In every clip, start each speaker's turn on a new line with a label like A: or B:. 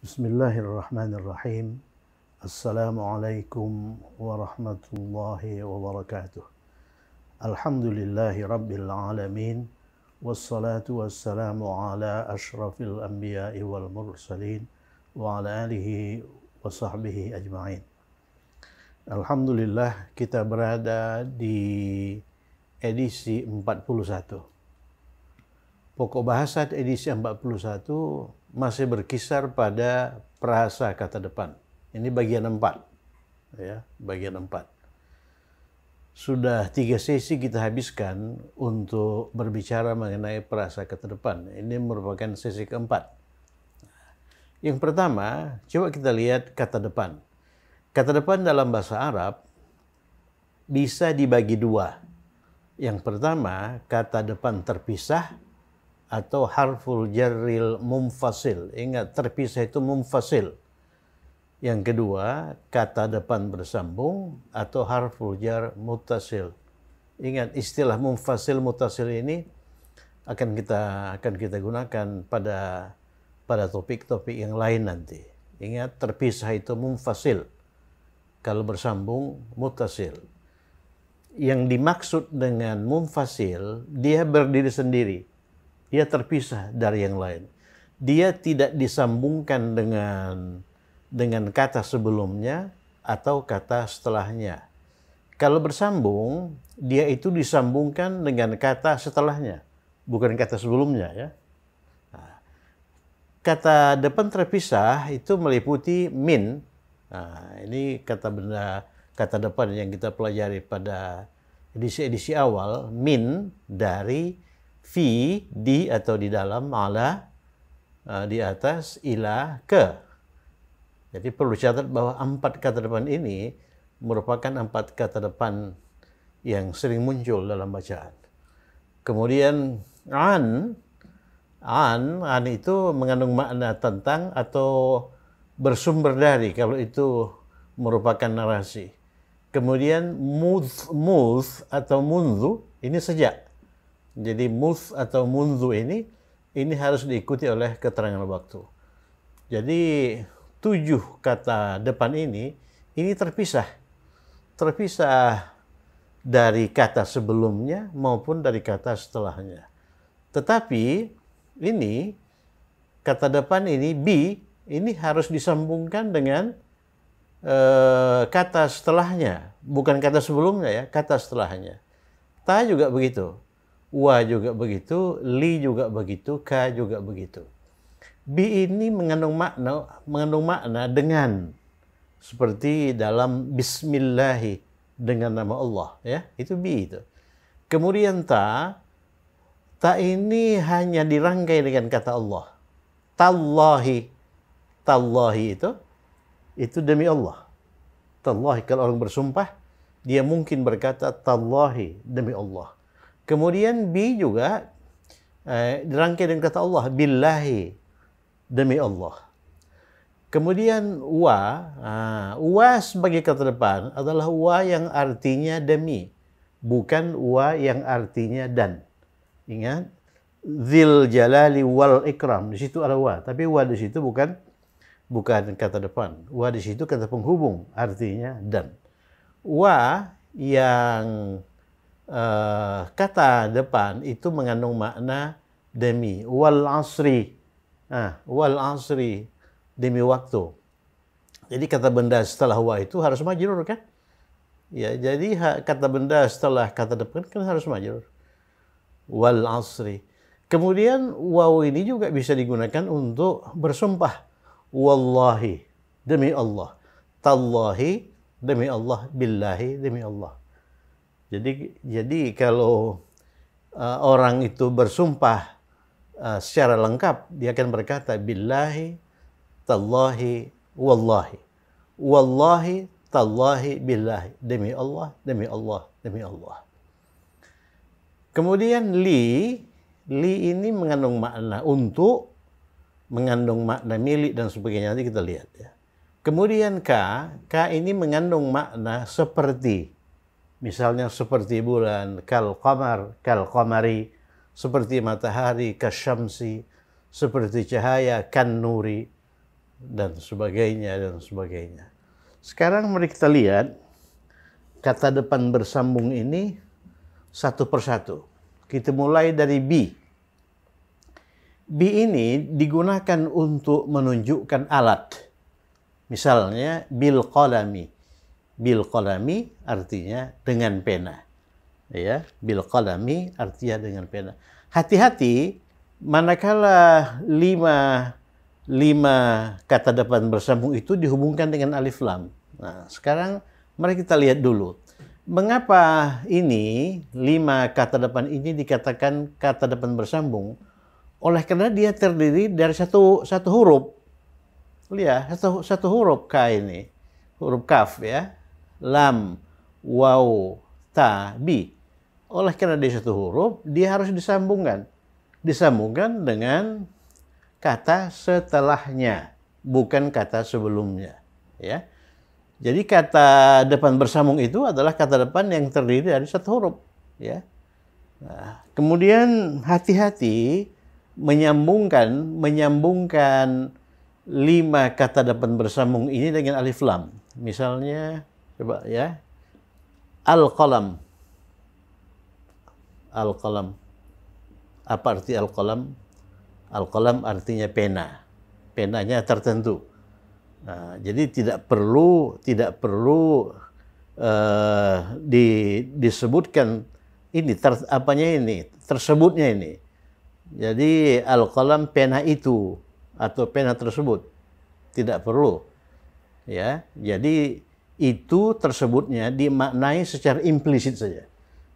A: Bismillahirrahmanirrahim. Assalamualaikum warahmatullahi wabarakatuh. Alhamdulillahi rabbil alamin. Wassalatu wassalamu ala ashrafil anbiya'i wal mursalin wa ala alihi wa sahbihi ajma'in. Alhamdulillah, kita berada di edisi 41. Pokok bahasa edisi 41 masih berkisar pada prasa kata depan. Ini bagian 4. Ya, bagian 4. Sudah 3 sesi kita habiskan untuk berbicara mengenai prasa kata depan. Ini merupakan sesi keempat. Yang pertama, coba kita lihat kata depan. Kata depan dalam bahasa Arab bisa dibagi 2. Yang pertama, kata depan terpisah atau harful jarril mumfasil. Ingat, terpisah itu mumfasil. Yang kedua, kata depan bersambung atau harful jar muttasil. Ingat, istilah mumfasil muttasil ini akan kita gunakan pada topik-topik yang lain nanti. Ingat, terpisah itu mumfasil. Kalau bersambung muttasil. Yang dimaksud dengan mumfasil, dia berdiri sendiri. Dia terpisah dari yang lain. Dia tidak disambungkan dengan kata sebelumnya atau kata setelahnya. Kalau bersambung, dia itu disambungkan dengan kata setelahnya, bukan kata sebelumnya, ya. Nah, kata depan terpisah itu meliputi min. Nah, ini kata depan yang kita pelajari pada edisi-edisi awal, min dari fi, di atau di dalam, ala, di atas, ila, ke. Jadi perlu catat bahwa 4 kata depan ini merupakan 4 kata depan yang sering muncul dalam bacaan. Kemudian an itu mengandung makna tentang atau bersumber dari, kalau itu merupakan narasi. Kemudian mudh atau mundhu, ini sejak. Jadi mudh atau mundhu ini harus diikuti oleh keterangan waktu. Jadi 7 kata depan ini terpisah. Terpisah dari kata sebelumnya maupun dari kata setelahnya. Tetapi ini kata depan ini bi, ini harus disambungkan dengan kata setelahnya, bukan kata sebelumnya, ya, kata setelahnya. Ta juga begitu. Wa juga begitu, li juga begitu, ka juga begitu. Bi ini mengandung makna dengan, seperti dalam bismillahi, dengan nama Allah, ya. Itu bi itu. Kemudian ta ini hanya dirangkai dengan kata Allah. Tallahi itu demi Allah. Tallahi, kalau orang bersumpah, dia mungkin berkata tallahi, demi Allah. Kemudian bi juga dirangkai dengan kata Allah, billahi, demi Allah. Kemudian wa sebagai kata depan adalah wa yang artinya demi, bukan wa yang artinya dan. Ingat, dzil jalali wal ikram, di situ ada wa, tapi wa di situ bukan kata depan. Wa di situ kata penghubung, artinya dan. Wa yang kata depan itu mengandung makna demi. Wal asri, demi waktu. Jadi kata benda setelah wa itu harus majrur, kan? Ya, jadi kata benda setelah kata depan kan harus majrur. Wal asri. Kemudian waw ini juga bisa digunakan untuk bersumpah. Wallahi, demi Allah. Tallahi, demi Allah. Billahi, demi Allah. Jadi kalau orang itu bersumpah secara lengkap, dia akan berkata billahi, tallahi, wallahi. Wallahi, tallahi, billahi. Demi Allah, demi Allah, demi Allah. Kemudian li ini mengandung makna untuk, mengandung makna milik dan sebagainya. Nanti kita lihat, ya. Kemudian ka ini mengandung makna seperti. Misalnya seperti bulan, kal qamari, seperti matahari, kasyamsi, seperti cahaya, kan nuri. dan sebagainya, dan sebagainya. Sekarang mari kita lihat kata depan bersambung ini satu persatu. Kita mulai dari bi. Bi ini digunakan untuk menunjukkan alat. Misalnya bil qalami. Bil qalami artinya dengan pena. Ya, bil qalami artinya dengan pena. Hati-hati manakala lima kata depan bersambung itu dihubungkan dengan alif lam. Nah, sekarang mari kita lihat dulu. Mengapa ini 5 kata depan ini dikatakan kata depan bersambung? Oleh karena dia terdiri dari satu huruf. Lihat, satu huruf K ini. Huruf kaf ya. Lam, waw, ta, bi. Oleh karena dia satu huruf, dia harus disambungkan. Disambungkan dengan kata setelahnya, bukan kata sebelumnya. Ya. Jadi kata depan bersambung itu adalah kata depan yang terdiri dari satu huruf. Ya. Nah, kemudian hati-hati menyambungkan 5 kata depan bersambung ini dengan alif lam. Misalnya, coba ya, al-qalam. Al-qalam. Apa arti al-qalam? Al-qalam artinya pena. Penanya tertentu. Nah, jadi tidak perlu disebutkan ini tersebutnya ini. Jadi al-qalam pena itu atau pena tersebut tidak perlu. Ya, jadi itu tersebutnya dimaknai secara implisit saja.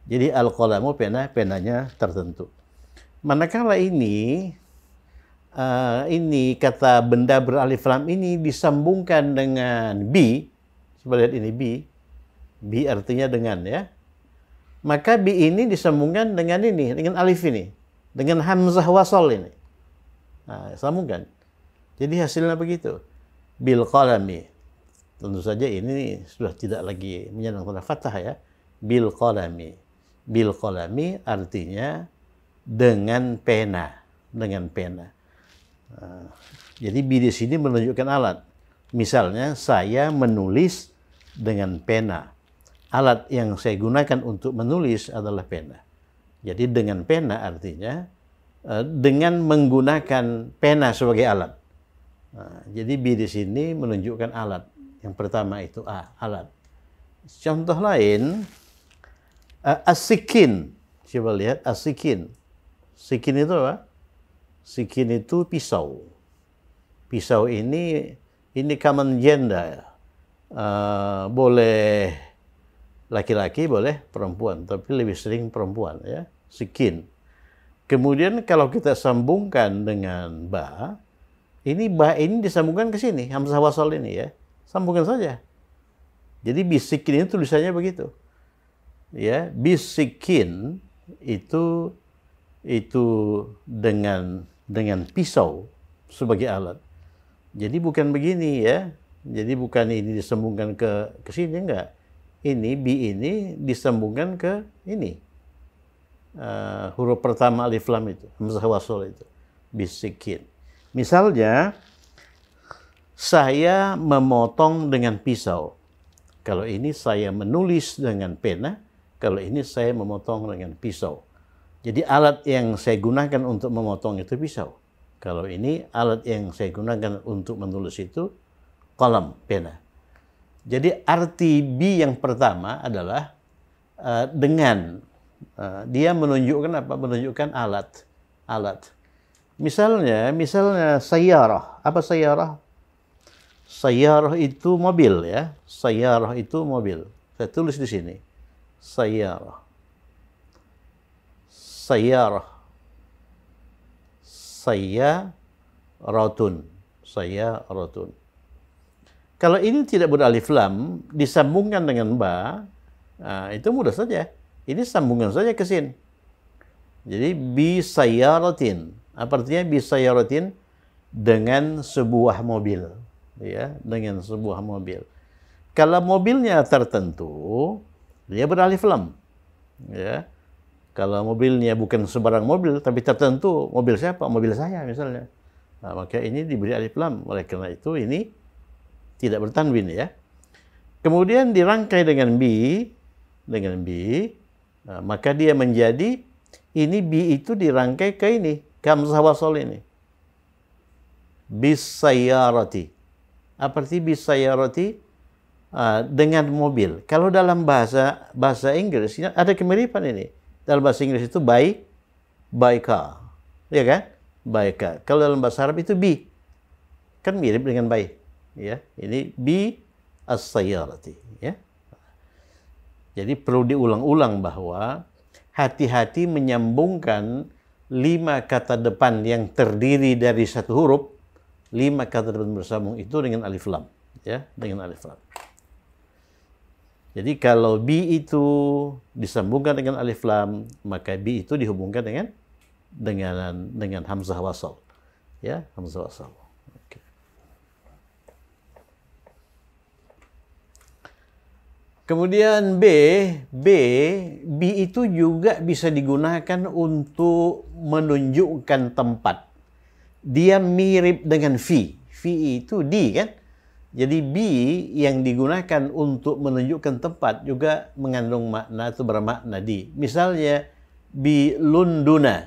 A: Jadi al-qalamu penanya tertentu. Manakala ini kata benda beralif lam ini disambungkan dengan bi, coba lihat ini bi artinya dengan ya, maka bi ini disambungkan dengan alif ini, dengan hamzah wasal ini, nah, sambungkan. Jadi hasilnya begitu, bil qalami. Tentu saja ini sudah tidak lagi menyandang tanda fathah ya, bil qalami. Bil qalami artinya dengan pena. Jadi bi di sini menunjukkan alat. Misalnya saya menulis dengan pena. Alat yang saya gunakan untuk menulis adalah pena. Jadi dengan pena artinya dengan menggunakan pena sebagai alat. Jadi bi di sini menunjukkan alat. Yang pertama itu alat. Contoh lain, as-sikin. Coba lihat as-sikin. Sikin itu apa? Sikin itu pisau. Pisau ini common gender. Boleh laki-laki, boleh perempuan, tapi lebih sering perempuan ya. Sikin. Kemudian kalau kita sambungkan dengan ba ini disambungkan ke sini, hamzah wasal ini ya. Sambungkan saja. Jadi bisikin itu tulisannya begitu. Ya, bisikin itu dengan pisau sebagai alat. Jadi bukan begini ya. Jadi bukan ini disambungkan ke sini, enggak. Ini bi ini disambungkan ke ini. Huruf pertama alif lam itu, hamzah wasal itu. Bisikin. Misalnya saya memotong dengan pisau. Kalau ini saya menulis dengan pena, kalau ini saya memotong dengan pisau. Jadi alat yang saya gunakan untuk memotong itu pisau. Kalau ini alat yang saya gunakan untuk menulis itu qalam, pena. Jadi arti bi yang pertama adalah dengan. Dia menunjukkan apa? Menunjukkan alat. Misalnya sayyarah. Apa sayyarah? Sayyarah itu mobil ya. Sayyarah itu mobil. Saya tulis di sini. Sayyarah. Sayyaratun. Kalau ini tidak beralif lam, disambungkan dengan ba, itu mudah saja. Ini sambungan saja ke sini. Jadi bi sayyaratin. Apa artinya bi sayyaratin? Dengan sebuah mobil, ya, dengan sebuah mobil. Kalau mobilnya tertentu, dia beralif lam, ya. Kalau mobilnya bukan sebarang mobil, tapi tertentu, mobil siapa? Mobil saya misalnya. Nah, maka ini diberi alif lam. Oleh karena itu ini tidak bertanwin ya. Kemudian dirangkai dengan bi, maka dia menjadi ini bi itu dirangkai ke ini, ke hamzah wasal ini. Bisayyarati. Apa arti bisayyarati? Dengan mobil. Kalau dalam bahasa Inggris ada kemiripan ini. Dalam bahasa Inggris itu by car. Ya kan? By car. Kalau dalam bahasa Arab itu bi. Kan mirip dengan by. Ya, ini bi as-sayyarati, ya. Jadi perlu diulang-ulang bahwa hati-hati menyambungkan 5 kata depan yang terdiri dari satu huruf, 5 kata depan bersambung itu dengan alif lam, ya, dengan alif lam. Jadi kalau bi itu disambungkan dengan alif lam, maka bi itu dihubungkan dengan hamzah wasal, ya, hamzah wasal. Oke. Kemudian B itu juga bisa digunakan untuk menunjukkan tempat. Dia mirip dengan fi. Fi itu di kan? Jadi bi yang digunakan untuk menunjukkan tempat juga mengandung makna atau bermakna di. Misalnya bi Lunduna.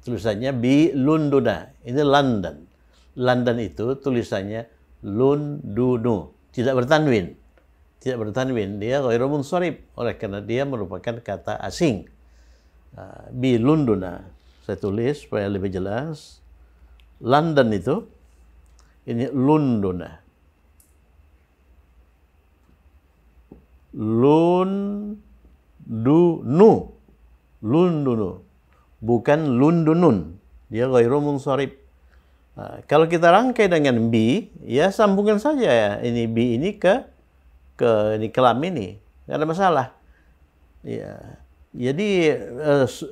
A: Tulisannya bi Lunduna. Ini London. London itu tulisannya Lundunu. Tidak bertanwin. Tidak bertanwin, dia ghairu munsharif, oleh karena dia merupakan kata asing. Bi Lunduna, saya tulis supaya lebih jelas. London itu, ini Lunduna. Lundunu, bukan Lundunun, dia ghairu munsharif. Kalau kita rangkai dengan bi, ya sambungkan saja ya, ini bi ini ke lam ini, nggak ada masalah. Ya, jadi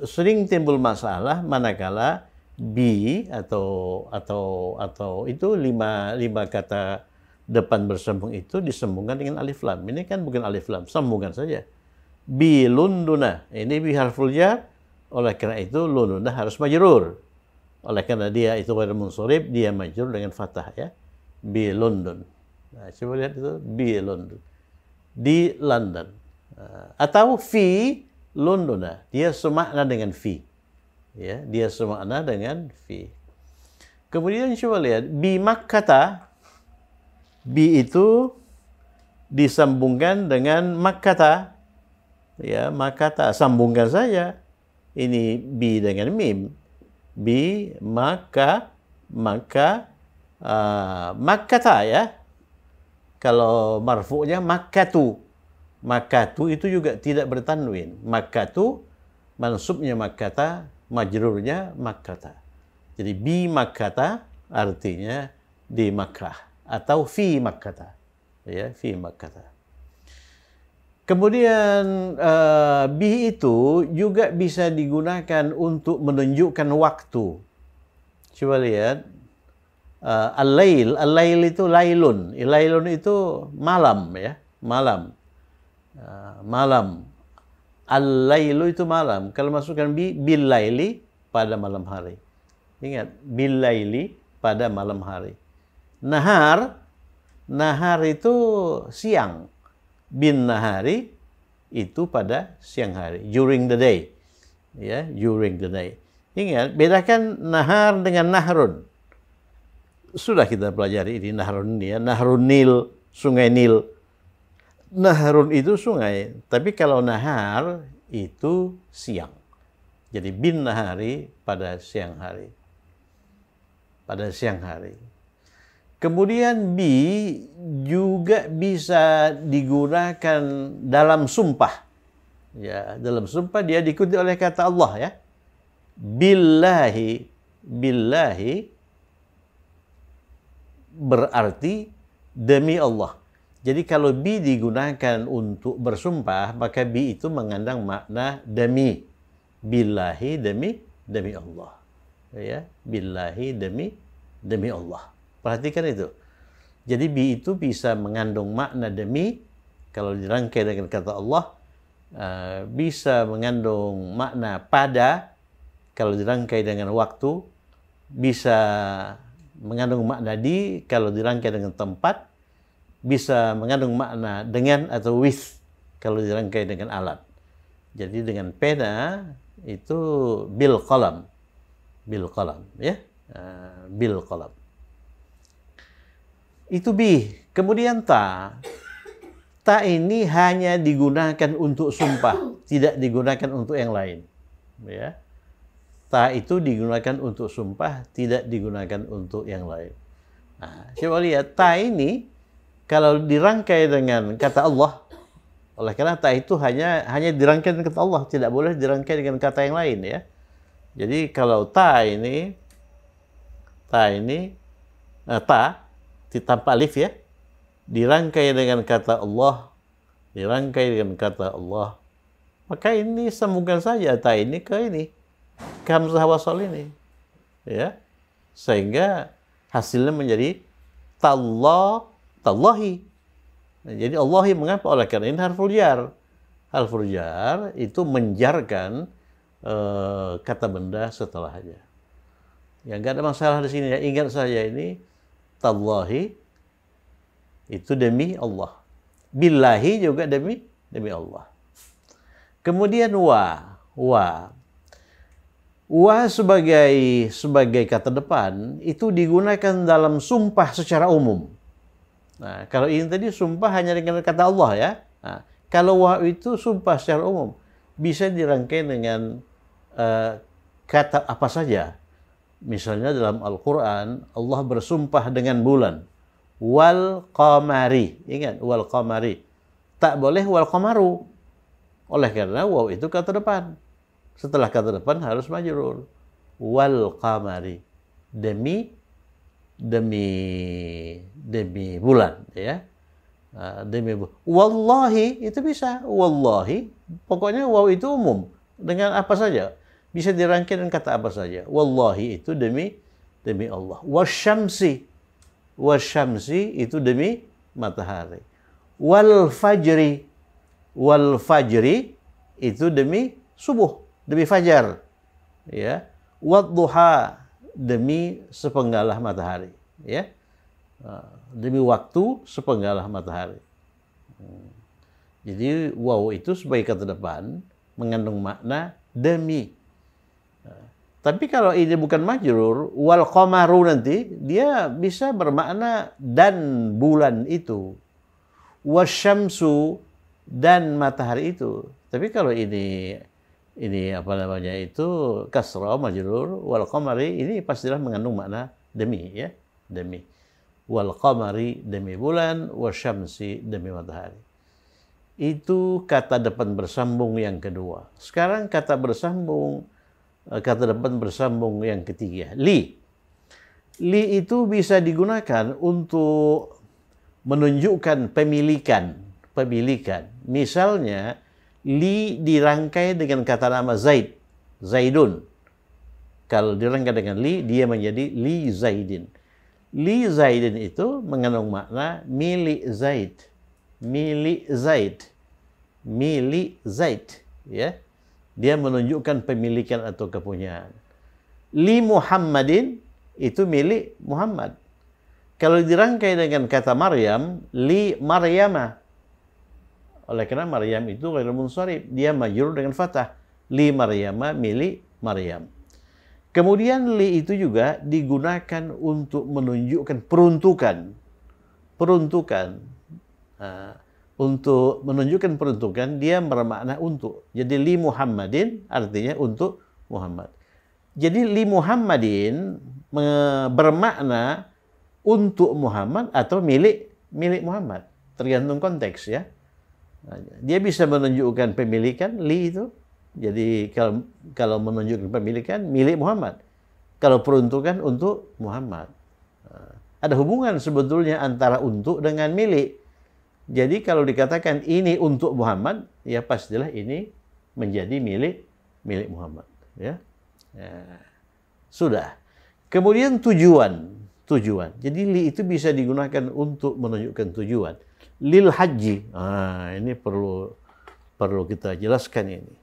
A: sering timbul masalah manakala bi atau itu lima kata depan bersambung itu disambungkan dengan alif lam. Ini kan bukan alif lam, sambungkan saja. Bi Lunduna, ini bi harful jar, oleh karena itu Lunduna harus majrur. Oleh karena dia itu ghairu munsharif, dia majrur dengan fathah ya. Bi London. Nah, coba lihat itu bi London. Di London. Atau fi Londona. Dia semakna dengan fi. Ya, dia semakna dengan fi. Kemudian coba lihat bi Makkata. Bi itu disambungkan dengan Makkata. Ya, Makkata sambungkan saja. Ini bi dengan mim. Bi Makkata ya. Kalau marfu'nya makkatu. Makkatu itu juga tidak bertanwin. Makkatu, mansubnya makkata, majrurnya makkata. Jadi bi makkata artinya di Makkah atau fi makkata. Ya, fi makkata. Kemudian bi itu juga bisa digunakan untuk menunjukkan waktu. Coba lihat. Al-lail itu lailun. Lailun itu malam ya, malam. Malam. Al-lailu itu malam. Kalau masukkan bil laili pada malam hari. Ingat, bil laili pada malam hari. Nahar itu siang. Bin nahari itu pada siang hari. During the day. Ya, during the day. Ingat, bedakan nahar dengan nahrun. Sudah kita pelajari ini Nahrun ya, Nahrun Nil, Sungai Nil. Nahrun itu sungai, tapi kalau nahar itu siang. Jadi bin nahari pada siang hari. Pada siang hari. Kemudian bi juga bisa digunakan dalam sumpah. Ya, dalam sumpah dia diikuti oleh kata Allah ya. Billahi berarti demi Allah. Jadi kalau bi digunakan untuk bersumpah, maka bi itu mengandung makna demi. Billahi demi Allah. Ya, billahi demi Allah. Perhatikan itu. Jadi bi itu bisa mengandung makna demi, kalau dirangkai dengan kata Allah, bisa mengandung makna pada, kalau dirangkai dengan waktu, bisa mengandung makna di kalau dirangkai dengan tempat, bisa mengandung makna dengan atau with kalau dirangkai dengan alat. Jadi dengan pena itu bil qalam ya, bil qalam. Itu bi. Kemudian ta ini hanya digunakan untuk sumpah, tidak digunakan untuk yang lain, ya. Ta itu digunakan untuk sumpah, tidak digunakan untuk yang lain. Nah, coba lihat, ta ini kalau dirangkai dengan kata Allah, oleh karena ta itu hanya dirangkai dengan kata Allah, tidak boleh dirangkai dengan kata yang lain, ya. Jadi kalau ta tanpa alif ya, dirangkai dengan kata Allah, maka ini sambungkan saja ta ini ke hamzah wasal ini, ya, sehingga hasilnya menjadi tallahi. Nah, jadi Allahi mengapa? Oleh karena ini harful jar. Harful jar itu menjarkan kata benda setelahnya. Ya, nggak ada masalah di sini. Ya, ingat saja ini tallahi itu demi Allah. Billahi juga demi Allah. Kemudian wa sebagai kata depan itu digunakan dalam sumpah secara umum. Nah, kalau ini tadi sumpah hanya dengan kata Allah ya. Nah, kalau wa itu sumpah secara umum, bisa dirangkai dengan kata apa saja. Misalnya dalam Al-Quran, Allah bersumpah dengan bulan. Wal qamari. Ingat, wal qamari. Tak boleh wal qamaru. Oleh karena waw itu kata depan. Setelah kata depan harus majrur. Wal qamari. Demi bulan, ya. Demi bulan. Wallahi itu bisa. Wallahi, pokoknya waw itu umum. Dengan apa saja. Bisa dirangkai dengan kata apa saja. Wallahi itu demi Allah. Wasyamsi itu demi matahari. Wal fajri itu demi subuh, demi fajar, ya. Wadduha demi sepenggalah matahari, ya. Demi waktu sepenggalah matahari. Jadi waw itu sebagai kata depan mengandung makna demi. Tapi kalau ini bukan majrur, wal qamaru nanti dia bisa bermakna dan bulan itu. Wasyamsu dan matahari itu. Tapi kalau ini apa namanya itu kasrah majrur, wal qamari ini pastilah mengandung makna demi, ya, demi. Wal qamari demi bulan, wasyamsi demi matahari. Itu kata depan bersambung yang kedua. Sekarang kata depan bersambung yang ketiga, li itu bisa digunakan untuk menunjukkan pemilikan. Misalnya li dirangkai dengan kata nama Zaidun. Kalau dirangkai dengan li, dia menjadi li Zaidin. Li Zaidin itu mengandung makna milik Zaid, ya. Dia menunjukkan pemilikan atau kepunyaan. Li Muhammadin itu milik Muhammad. Kalau dirangkai dengan kata Maryam, li Maryama. Oleh karena Maryam itu ghairu munsharif, dia majrur dengan fathah. Li Maryama milik Maryam. Kemudian li itu juga digunakan untuk menunjukkan peruntukan. Untuk menunjukkan peruntukan, dia bermakna untuk. Jadi li Muhammadin artinya untuk Muhammad. Jadi li Muhammadin bermakna untuk Muhammad atau milik Muhammad. Tergantung konteks, ya. Dia bisa menunjukkan pemilikan li itu. Jadi kalau menunjukkan pemilikan milik Muhammad. Kalau peruntukan untuk Muhammad. Ada hubungan sebetulnya antara untuk dengan milik. Jadi kalau dikatakan ini untuk Muhammad, ya pastilah ini menjadi milik Muhammad, ya. Sudah. Kemudian tujuan. Jadi li itu bisa digunakan untuk menunjukkan tujuan. Lil haji. Ini perlu kita jelaskan ini.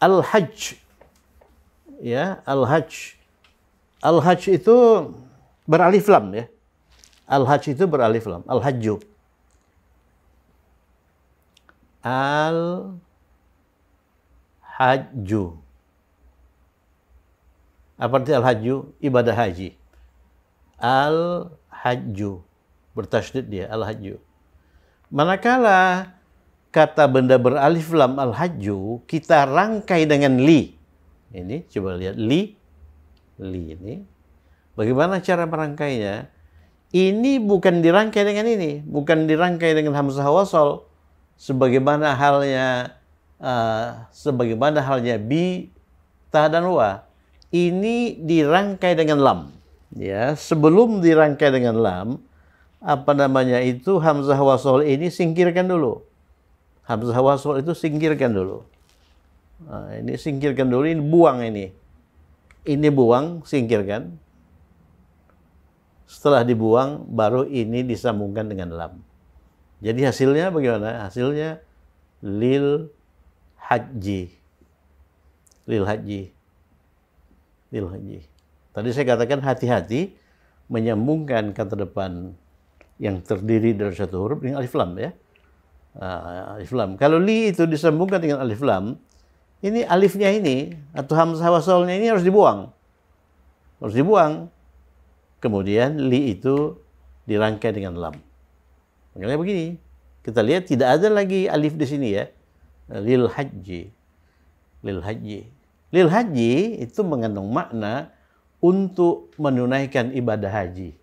A: Al-hajj. Ya, al-hajj. Al-hajj itu beralif lam ya. Al-hajj itu beralif lam. Al-hajju. Al-hajju. Apa arti al-hajju? Ibadah haji. Al-hajju. Bertasydid dia, al-hajju. Manakala kata benda beralif lam al-hajju, kita rangkai dengan li. Ini, coba lihat. Li ini. Bagaimana cara merangkainya? Ini bukan dirangkai dengan ini. Bukan dirangkai dengan hamzah wasal. Sebagaimana halnya bi, ta, dan wa. Ini dirangkai dengan lam. Ya, sebelum dirangkai dengan lam, hamzah wasal ini singkirkan dulu. Hamzah wasal itu singkirkan dulu. Nah, ini singkirkan dulu, ini buang ini. Ini buang, singkirkan. Setelah dibuang, baru ini disambungkan dengan lam. Jadi hasilnya bagaimana? Hasilnya lil haji. Lil haji. Lil haji. Tadi saya katakan hati-hati menyambungkan kata depan yang terdiri dari satu huruf dengan alif lam ya. Alif lam. Kalau li itu disambungkan dengan alif lam, ini alifnya ini atau hamzah wasalnya ini harus dibuang. Harus dibuang. Kemudian li itu dirangkai dengan lam. Makanya begini. Kita lihat tidak ada lagi alif di sini ya. Lil haji. Lil haji. Lil haji itu mengandung makna untuk menunaikan ibadah haji.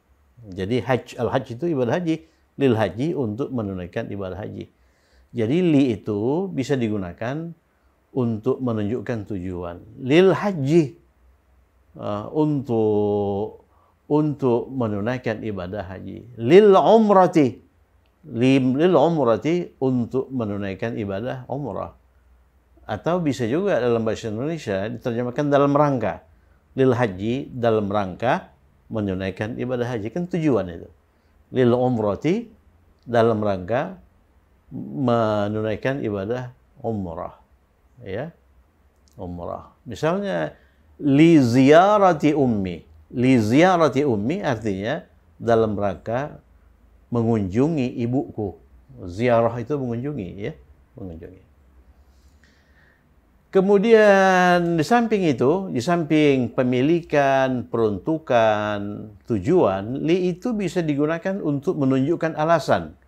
A: Jadi al-hajj itu ibadah haji. Lil haji untuk menunaikan ibadah haji. Jadi li itu bisa digunakan untuk menunjukkan tujuan. Lil haji untuk menunaikan ibadah haji. Lil umrati untuk menunaikan ibadah umrah. Atau bisa juga dalam bahasa Indonesia diterjemahkan dalam rangka. Lil haji dalam rangka menunaikan ibadah haji, kan tujuan itu. Lil umrati dalam rangka menunaikan ibadah umrah. Ya. Umrah. Misalnya li ziyarati ummi. Li ziyarati ummi artinya dalam rangka mengunjungi ibuku. Ziarah itu mengunjungi ya, mengunjungi. Kemudian di samping itu, di samping pemilikan, peruntukan, tujuan, li itu bisa digunakan untuk menunjukkan alasan.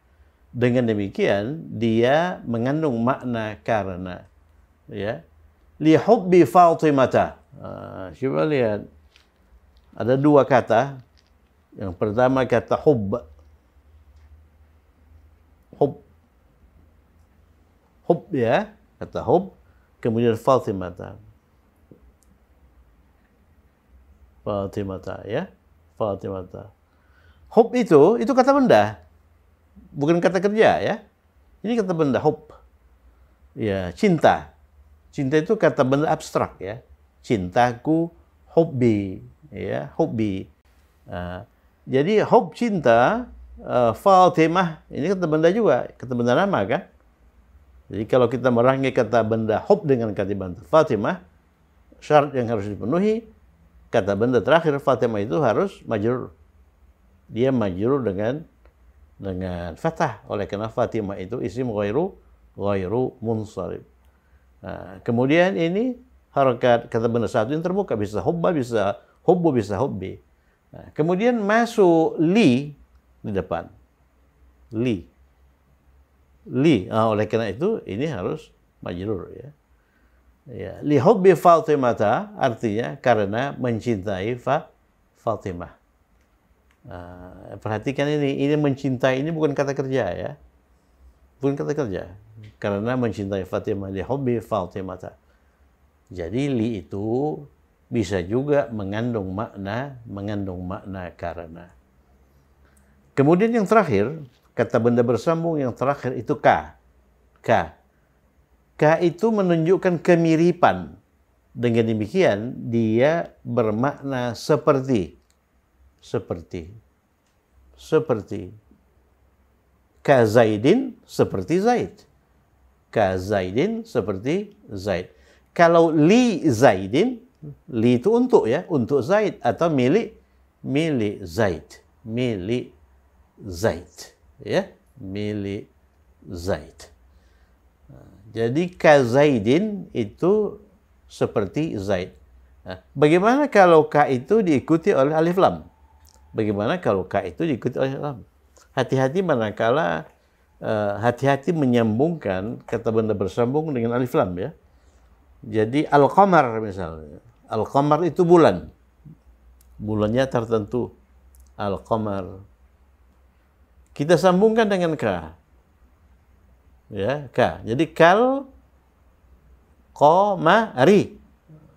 A: Dengan demikian, dia mengandung makna karena. Ya. Li hubbi Fatimata. Coba lihat. Ada dua kata. Yang pertama kata hubb. Hub ya, kata hub. Kemudian Fatimata ya. Fatimata. Hub itu kata benda. Bukan kata kerja ya. Ini kata benda hub. Ya, cinta. Cinta itu kata benda abstrak ya. Cintaku, hobbi ya, hobbi. Jadi hub cinta, Fatimah ini kata benda juga, kata benda nama kan. Jadi kalau kita merangkai kata benda hub dengan kata benda Fatimah, syarat yang harus dipenuhi, kata benda terakhir Fatimah itu harus majrur. Dia majrur dengan fathah. Oleh karena Fatimah itu isim ghairu munsharif. Nah, kemudian ini harakat kata benda satu yang terbuka, bisa hubba, bisa hubbu, bisa hubbi. Nah, kemudian masuk li di depan. Li. Oleh karena itu ini harus majrur ya. Ya, li hubbi Fatimata artinya karena mencintai Fatimah. Perhatikan ini mencintai ini bukan kata kerja ya. Bukan kata kerja. Karena mencintai Fatimah, li hubbi Fatimata. Jadi li itu bisa juga mengandung makna karena. Kemudian yang terakhir, kata benda bersambung yang terakhir itu ka. Ka itu menunjukkan kemiripan. Dengan demikian dia bermakna seperti. Ka Zaidin seperti Zaid. Ka Zaidin seperti Zaid. Kalau li Zaidin Li itu untuk ya, untuk Zaid atau milik Zaid. Milik Zaid. Ya, milik Zaid. Jadi ka Zaidin itu seperti Zaid. Nah, bagaimana kalau ka itu diikuti oleh alif lam? Bagaimana kalau ka itu diikuti oleh alif lam? Hati-hati manakala hati-hati menyambungkan kata benda bersambung dengan alif lam ya. Jadi al-qamar misalnya. Al-qamar itu bulan. Bulannya tertentu. Al-qamar. Kita sambungkan dengan ka. Ya, ka. Jadi kal qamari.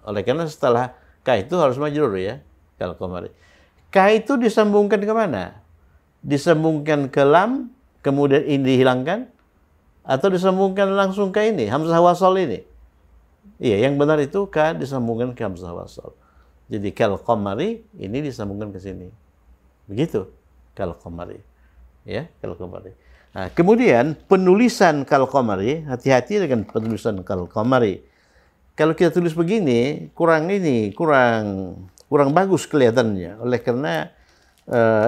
A: Oleh karena setelah ka itu harus majrur ya. Kal qamari. Ka itu disambungkan ke mana? Disambungkan ke lam, kemudian ini dihilangkan, atau disambungkan langsung ke ini, hamzah wasal ini. Iya, yang benar itu ka disambungkan ke hamzah wasal. Jadi kal qamari ini disambungkan ke sini. Begitu. Kal qamari. Ya, kal qamari. Nah, kemudian penulisan kal qamari, hati-hati dengan penulisan kal qamari. Kalau kita tulis begini, kurang bagus kelihatannya. Oleh karena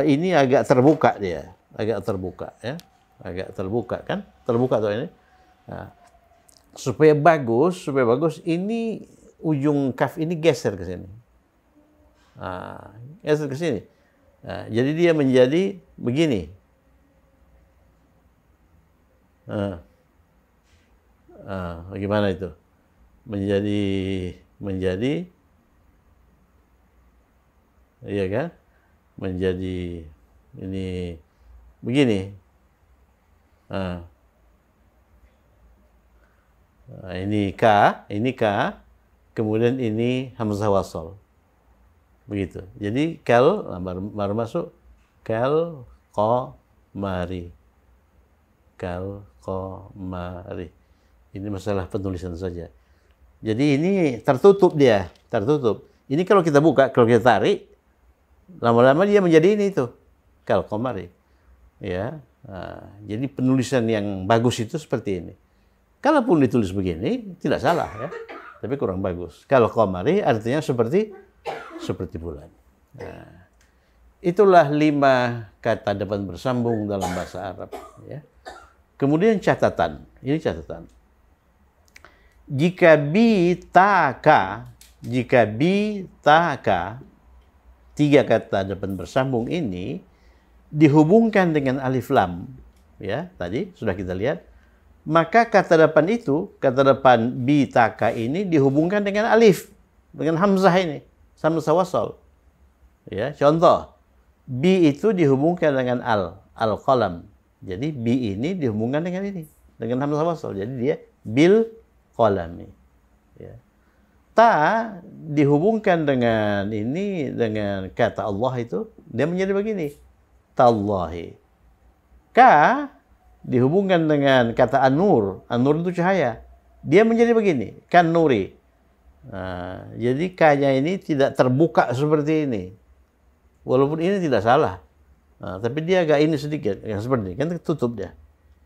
A: ini agak terbuka dia, agak terbuka ya. Agak terbuka kan? Terbuka tuh ini. Nah, supaya bagus ini ujung kaf ini geser ke sini. Nah, geser ke sini. Nah, jadi dia menjadi begini. Bagaimana itu? Menjadi iya kan? Menjadi ini begini. Ini K, kemudian ini hamzah wasal. Begitu. Jadi kal baru masuk kal qamari. Kal qamari. Ini masalah penulisan saja. Jadi ini tertutup dia, tertutup. Ini kalau kita buka, kalau kita tarik, lama-lama dia menjadi ini tuh, kal qamari. Ya. Nah, jadi penulisan yang bagus itu seperti ini. Kalaupun ditulis begini, tidak salah ya, tapi kurang bagus. Kal qamari artinya seperti bulan. Nah, itulah 5 kata depan bersambung dalam bahasa Arab. Ya. Kemudian catatan, ini catatan. Jika bitaka, 3 kata depan bersambung ini dihubungkan dengan alif lam, ya tadi sudah kita lihat, maka kata depan itu, kata depan bitaka ini dihubungkan dengan alif, dengan hamzah ini, hamzah wasal. Ya, contoh, bi itu dihubungkan dengan al-qalam. Jadi bi ini dihubungkan dengan ini, dengan hamzah wasal. Jadi dia bil qalami. Ya. Ta dihubungkan dengan ini, dengan kata Allah itu, dia menjadi begini. Tallahi. Ka dihubungkan dengan kata an-nur. An-nur itu cahaya. Dia menjadi begini. Kan nuri. Nah, jadi ka-nya ini tidak terbuka seperti ini. Walaupun ini tidak salah. Nah, tapi dia agak ini sedikit. Yang seperti ini. Kan tutup dia.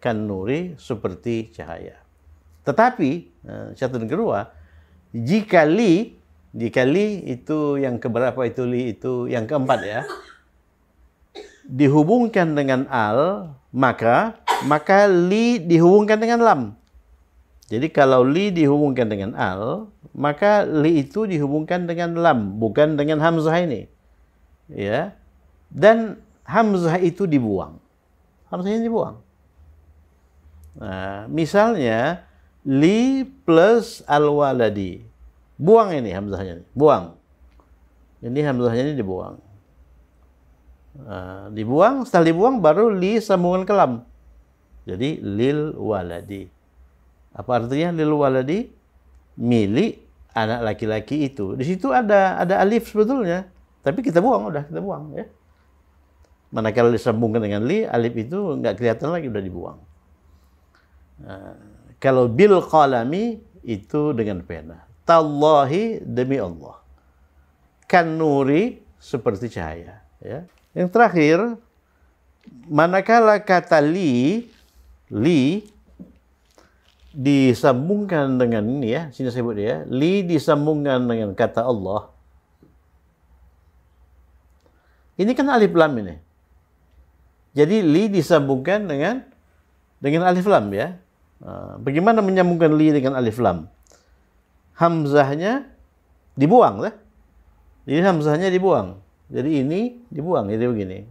A: Kan nuri seperti cahaya. Tetapi, catatan kedua, jika li itu yang keberapa itu li itu yang keempat ya. Dihubungkan dengan al, maka li dihubungkan dengan lam. Jadi kalau li dihubungkan dengan al, maka li itu dihubungkan dengan lam, bukan dengan hamzah ini. Ya. Dan hamzah itu dibuang. Hamzah ini dibuang. Nah, misalnya li plus al-waladi. Buang ini hamzahnya, buang. Ini hamzahnya ini dibuang. Nah, dibuang, setelah dibuang baru li sambungan ke lam. Jadi lil waladi. Apa artinya lil waladi? Milik anak laki-laki itu. Di situ ada alif sebetulnya, tapi kita buang, udah kita buang ya. Manakala disambungkan dengan li, alif itu nggak kelihatan lagi, udah dibuang. Nah, kalau bil qalami itu dengan pena. Tallahi demi Allah. Kan nuri seperti cahaya. Ya. Yang terakhir, manakala kata li disambungkan dengan ini ya, sini saya sebut ya, li disambungkan dengan kata Allah. Ini kan alif lam ini. Jadi li disambungkan dengan alif lam ya. Bagaimana menyambungkan li dengan alif lam? Hamzahnya dibuang lah. Jadi hamzahnya dibuang. Jadi ini dibuang, jadi begini.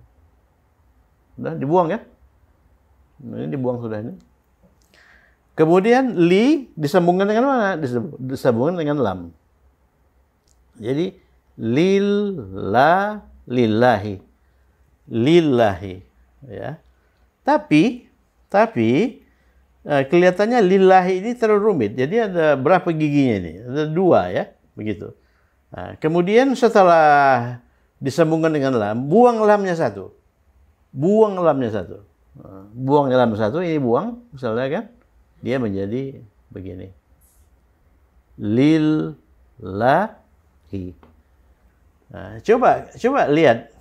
A: Sudah dibuang ya? Nah, ini dibuang sudah ini. Kemudian li disambungkan dengan mana? Disambungkan dengan lam. Jadi lillahi. Lillahi ya. Tapi kelihatannya lillahi ini terlalu rumit. Jadi ada berapa giginya ini? Ada 2 ya, begitu. Nah, kemudian setelah disambungkan dengan lam, buang lamnya 1. Buang lamnya 1. Buang lam 1, ini buang, misalnya kan, dia menjadi begini. Lillahi. Nah, coba lihat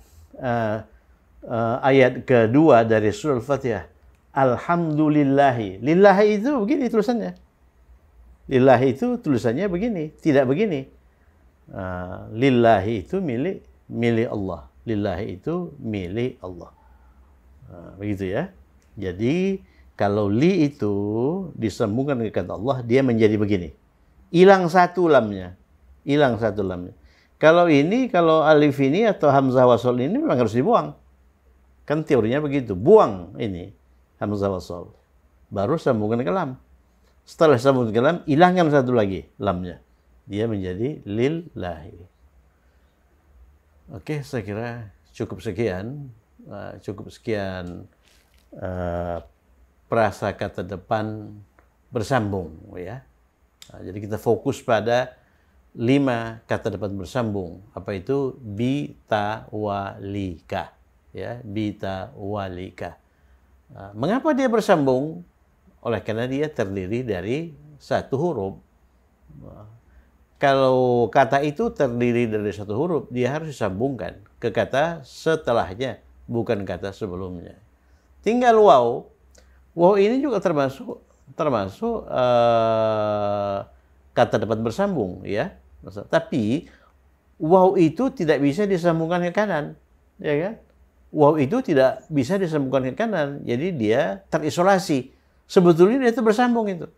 A: ayat kedua dari surah Al-Fatihah. Alhamdulillahi. Lillahi itu begini tulisannya. Lillahi itu tulisannya begini, tidak begini. Lillahi itu milik Allah. Lillahi itu milik Allah. Begitu ya. Jadi kalau li itu disambungkan ke kata Allah, dia menjadi begini. Hilang 1 lamnya. Hilang 1 lamnya. Kalau alif ini atau hamzah wasol ini memang harus dibuang. Kan teorinya begitu. Buang ini hamzah wasol. Baru sambungkan ke lam. Setelah sambungkan ke lam, hilangkan 1 lagi lamnya. Dia menjadi lillahi. Oke, saya kira cukup sekian. Perasa kata depan bersambung ya. Jadi kita fokus pada 5 kata depan bersambung. Apa itu? Bita walika ya, bita walika. Mengapa dia bersambung? Oleh karena dia terdiri dari 1 huruf. Kalau kata itu terdiri dari 1 huruf, dia harus disambungkan ke kata setelahnya, bukan kata sebelumnya. Tinggal waw. Waw ini juga termasuk kata depan bersambung ya. Tapi waw itu tidak bisa disambungkan ke kanan, ya kan? Waw itu tidak bisa disambungkan ke kanan, jadi dia terisolasi. Sebetulnya dia itu bersambung itu.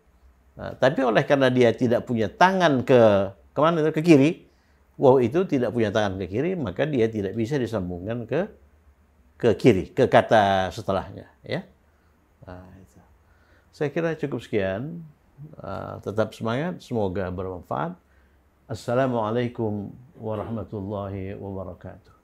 A: Nah, tapi oleh karena dia tidak punya tangan kemana itu? Ke kiri. Waw itu tidak punya tangan ke kiri, maka dia tidak bisa disambungkan ke kiri, ke kata setelahnya ya. Nah, itu. Saya kira cukup sekian. Tetap semangat, semoga bermanfaat. Assalamualaikum warahmatullahi wabarakatuh.